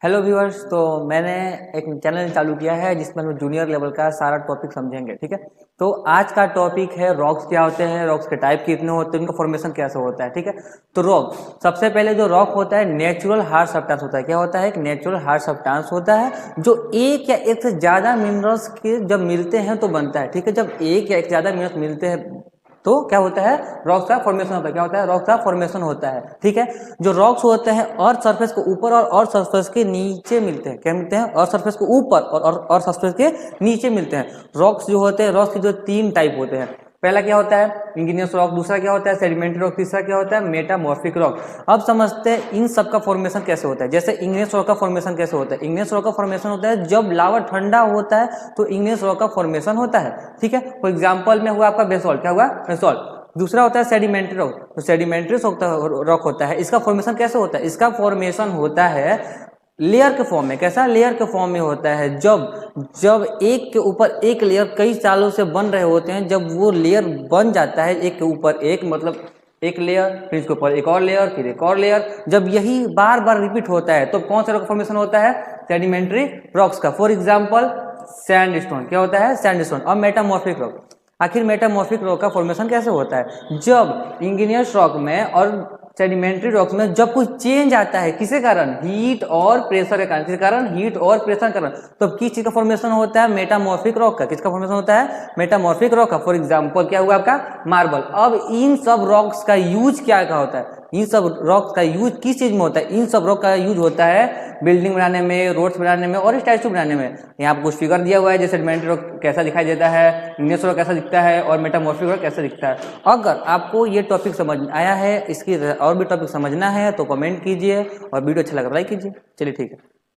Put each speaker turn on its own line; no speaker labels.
Hello viewers. तो मैंने एक चैनल चालू किया है जिसमें हम जूनियर लेवल का सारा टॉपिक समझेंगे। ठीक है, तो आज का टॉपिक है रॉक्स क्या होते हैं, रॉक्स के टाइप कितने होते हैं, उनका फॉर्मेशन कैसे होता है। ठीक है, तो रॉक सबसे पहले जो रॉक होता है नेचुरल हार्ड सब्सटेंस होता है। क्या होता है? एक नेचुरल हार्ड सब्सटेंस होता है जो एक या एक से ज़्यादा मिनरल्स के जब मिलते हैं तो बनता है। ठीक है, जब एक या एक ज़्यादा मिनरल्स मिलते हैं तो क्या होता है? रॉक्स का फॉर्मेशन होता है। क्या होता है? रॉक्स का फॉर्मेशन होता है। ठीक है, जो रॉक्स होते हैं अर्थ सरफेस के ऊपर और सरफेस के नीचे मिलते हैं। क्या मिलते हैं? अर्थ सरफेस के ऊपर और सरफेस के नीचे मिलते हैं। रॉक्स जो होते हैं, रॉक्स के जो तीन टाइप होते हैं। पहला क्या होता है? इंग्नियस रॉक। दूसरा क्या होता है? Sedimentary rock. तीसरा क्या होता है? Metamorphic rock. अब समझते हैं इन सब का फॉर्मेशन कैसे होता है। जैसे इंग्नियस रॉक का फॉर्मेशन कैसे होता है? इंग्नियस रॉक का फॉर्मेशन होता है जब लावा ठंडा होता है तो इंग्नियस रॉक का फॉर्मेशन होता है। ठीक है, फॉर एग्जाम्पल में हुआ आपका बेसोल्ट। क्या हुआ? बेसोल्ट। दूसरा होता है सेडिमेंट्री रॉक। तो सेडिमेंट्री रॉक होता है, इसका फॉर्मेशन कैसे होता है? इसका फॉर्मेशन होता है लेयर के फॉर्म में। कैसा? लेयर के फॉर्म में होता है। जब एक के ऊपर एक लेयर कई सालों से बन रहे होते हैं, जब वो लेयर बन जाता है एक के ऊपर एक, मतलब एक लेयर, फिर इसके ऊपर एक और लेयर, फिर एक और लेयर, जब यही बार बार रिपीट होता है तो कौन सा रॉक फॉर्मेशन होता है? सेडिमेंट्री रॉक्स का। For example sandstone. क्या होता है? सैंडस्टोन। और मेटामॉर्फिक रॉक। आखिर मेटामॉर्फिक रॉक का फॉर्मेशन कैसे होता है? जब इंग्नियस रॉक में और सेडिमेंट्री रॉक्स में जब कुछ चेंज आता है, किसके कारण? हीट और प्रेशर के कारण। किसके कारण? हीट और प्रेशर के कारण। तो किस चीज का फॉर्मेशन होता है? मेटामॉर्फिक रॉक का। किसका फॉर्मेशन होता है? मेटामॉर्फिक रॉक का। फॉर एग्जांपल क्या हुआ आपका? मार्बल। अब इन सब रॉक्स का यूज क्या का होता है? इन सब रॉक्स का यूज किस चीज में होता है? इन सब रॉक का यूज होता है बिल्डिंग बनाने में, रोड्स बनाने में और स्टैचू बनाने में। यहाँ पर कुछ फिगर दिया हुआ है, जैसे सेडिमेंट्री रॉक कैसा दिखाई देता है, इंग्नियस रॉक कैसा दिखता है और मेटामॉर्फिक रॉक कैसा दिखता है। अगर आपको ये टॉपिक समझ आया है, इसकी और भी टॉपिक समझना है तो कमेंट कीजिए और वीडियो अच्छा लगा लाइक कीजिए। चलिए ठीक है।